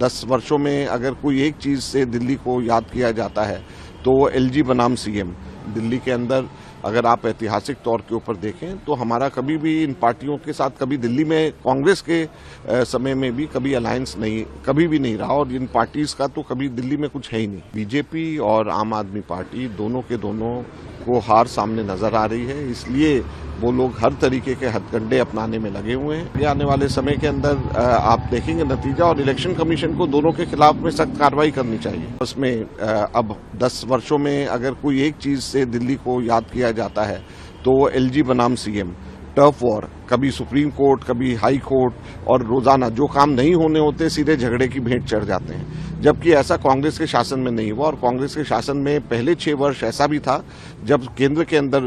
10 वर्षों में अगर कोई एक चीज़ से दिल्ली को याद किया जाता है तो वो एलजी बनाम सीएम। दिल्ली के अंदर अगर आप ऐतिहासिक तौर के ऊपर देखें तो हमारा कभी भी इन पार्टियों के साथ, कभी दिल्ली में कांग्रेस के समय में भी कभी अलायंस नहीं, कभी भी नहीं रहा, और इन पार्टीज का तो कभी दिल्ली में कुछ है ही नहीं। बीजेपी और आम आदमी पार्टी दोनों के दोनों को हार सामने नजर आ रही है, इसलिए वो लोग हर तरीके के हथकंडे अपनाने में लगे हुए हैं। ये आने वाले समय के अंदर आप देखेंगे नतीजा, और इलेक्शन कमीशन को दोनों के खिलाफ में सख्त कार्रवाई करनी चाहिए। उसमें अब 10 वर्षों में अगर कोई एक चीज से दिल्ली को याद किया जाता है तो वो एलजी बनाम सीएम। टर्फ वॉर, कभी सुप्रीम कोर्ट, कभी हाई कोर्ट, और रोजाना जो काम नहीं होने होते सीधे झगड़े की भेंट चढ़ जाते हैं, जबकि ऐसा कांग्रेस के शासन में नहीं हुआ। और कांग्रेस के शासन में पहले 6 वर्ष ऐसा भी था जब केंद्र के अंदर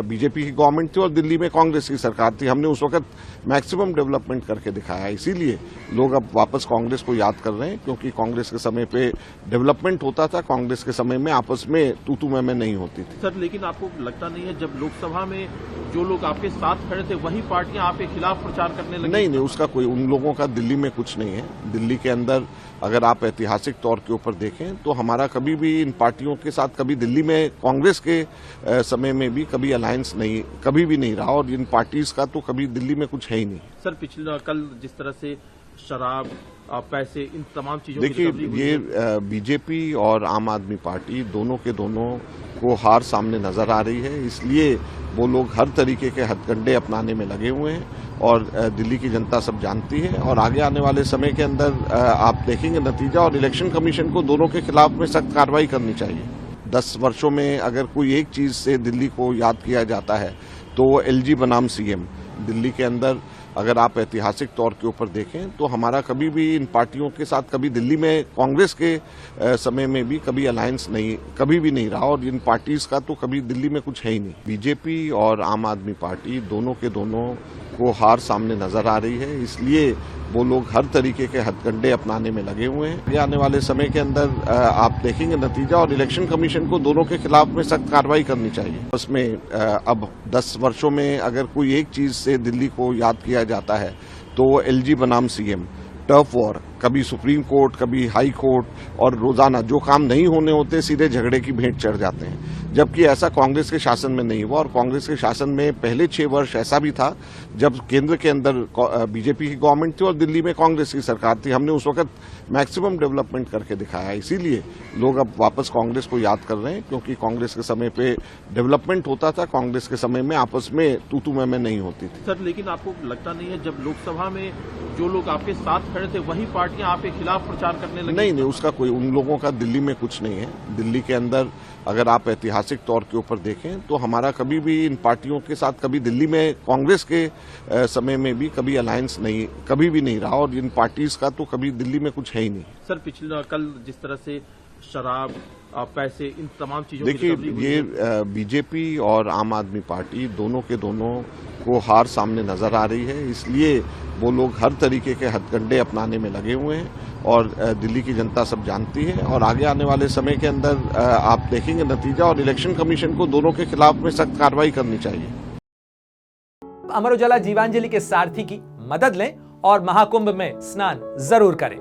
बीजेपी की गवर्नमेंट थी और दिल्ली में कांग्रेस की सरकार थी। हमने उस वक्त मैक्सिमम डेवलपमेंट करके दिखाया, इसीलिए लोग अब वापस कांग्रेस को याद कर रहे हैं, क्योंकि कांग्रेस के समय पे डेवलपमेंट होता था, कांग्रेस के समय में आपस में तू मैं नहीं होती थी। सर, लेकिन आपको लगता नहीं है जब लोकसभा में जो लोग आपके साथ खड़े थे वही पार्टियां आपके खिलाफ प्रचार करने लगी? नहीं, उसका कोई, उन लोगों का दिल्ली में कुछ नहीं है। दिल्ली के अंदर अगर आप ऐतिहासिक तौर के ऊपर देखें तो हमारा कभी भी इन पार्टियों के साथ, कभी दिल्ली में कांग्रेस के समय में भी कभी अलायंस नहीं, कभी भी नहीं रहा, और इन पार्टीज का तो कभी दिल्ली में कुछ है ही नहीं। सर, कल जिस तरह से शराब, पैसे, इन तमाम चीजों देखिए, ये बीजेपी और आम आदमी पार्टी दोनों के दोनों को हार सामने नजर आ रही है, इसलिए वो लोग हर तरीके के हथकंडे अपनाने में लगे हुए हैं, और दिल्ली की जनता सब जानती है। और आगे आने वाले समय के अंदर आप देखेंगे नतीजा, और इलेक्शन कमीशन को दोनों के खिलाफ में सख्त कार्रवाई करनी चाहिए। 10 वर्षों में अगर कोई एक चीज से दिल्ली को याद किया जाता है तो वो एलजी बनाम सीएम। दिल्ली के अंदर अगर आप ऐतिहासिक तौर के ऊपर देखें तो हमारा कभी भी इन पार्टियों के साथ, कभी दिल्ली में कांग्रेस के समय में भी कभी अलायंस नहीं, कभी भी नहीं रहा, और इन पार्टीज का तो कभी दिल्ली में कुछ है ही नहीं। बीजेपी और आम आदमी पार्टी दोनों के दोनों को हार सामने नजर आ रही है, इसलिए वो लोग हर तरीके के हथकंडे अपनाने में लगे हुए हैं। ये आने वाले समय के अंदर आप देखेंगे नतीजा, और इलेक्शन कमीशन को दोनों के खिलाफ में सख्त कार्रवाई करनी चाहिए। उसमें अब 10 वर्षों में अगर कोई एक चीज से दिल्ली को याद किया जाता है तो वो एलजी बनाम सीएम। टर्फ वॉर, कभी सुप्रीम कोर्ट, कभी हाई कोर्ट, और रोजाना जो काम नहीं होने होते सीधे झगड़े की भेंट चढ़ जाते हैं, जबकि ऐसा कांग्रेस के शासन में नहीं हुआ। और कांग्रेस के शासन में पहले 6 वर्ष ऐसा भी था जब केंद्र के अंदर बीजेपी की गवर्नमेंट थी और दिल्ली में कांग्रेस की सरकार थी। हमने उस वक्त मैक्सिमम डेवलपमेंट करके दिखाया, इसीलिए लोग अब वापस कांग्रेस को याद कर रहे हैं, क्योंकि कांग्रेस के समय पे डेवलपमेंट होता था, कांग्रेस के समय में आपस में तू मैं नहीं होती थी। सर, लेकिन आपको लगता नहीं है जब लोकसभा में जो लोग आपके साथ खड़े थे वही पार्टियां आपके खिलाफ प्रचार करने लगी? नहीं, उसका कोई, उन लोगों का दिल्ली में कुछ नहीं है। दिल्ली के अंदर अगर आप ऐतिहासिक तौर के ऊपर देखें तो हमारा कभी भी इन पार्टियों के साथ, कभी दिल्ली में कांग्रेस के समय में भी कभी अलायंस नहीं, कभी भी नहीं रहा, और इन पार्टीज का तो कभी दिल्ली में कुछ है ही नहीं। सर, कल जिस तरह से शराब, पैसे, इन तमाम चीजों, देखिए, ये बीजेपी और आम आदमी पार्टी दोनों के दोनों को हार सामने नजर आ रही है, इसलिए वो लोग हर तरीके के हथकंडे अपनाने में लगे हुए हैं, और दिल्ली की जनता सब जानती है। और आगे आने वाले समय के अंदर आप देखेंगे नतीजा, और इलेक्शन कमीशन को दोनों के खिलाफ में सख्त कार्रवाई करनी चाहिए। अमर उजाला जीवांजलि के सारथी की मदद लें और महाकुंभ में स्नान जरूर करें।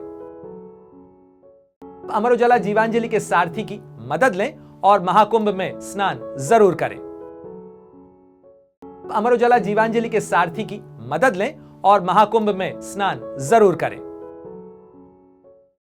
अमर उजाला जीवांजलि के सारथी की मदद लें और महाकुंभ में स्नान जरूर करें। अमर उजाला जीवांजलि के सारथी की मदद लें और महाकुंभ में स्नान जरूर करें।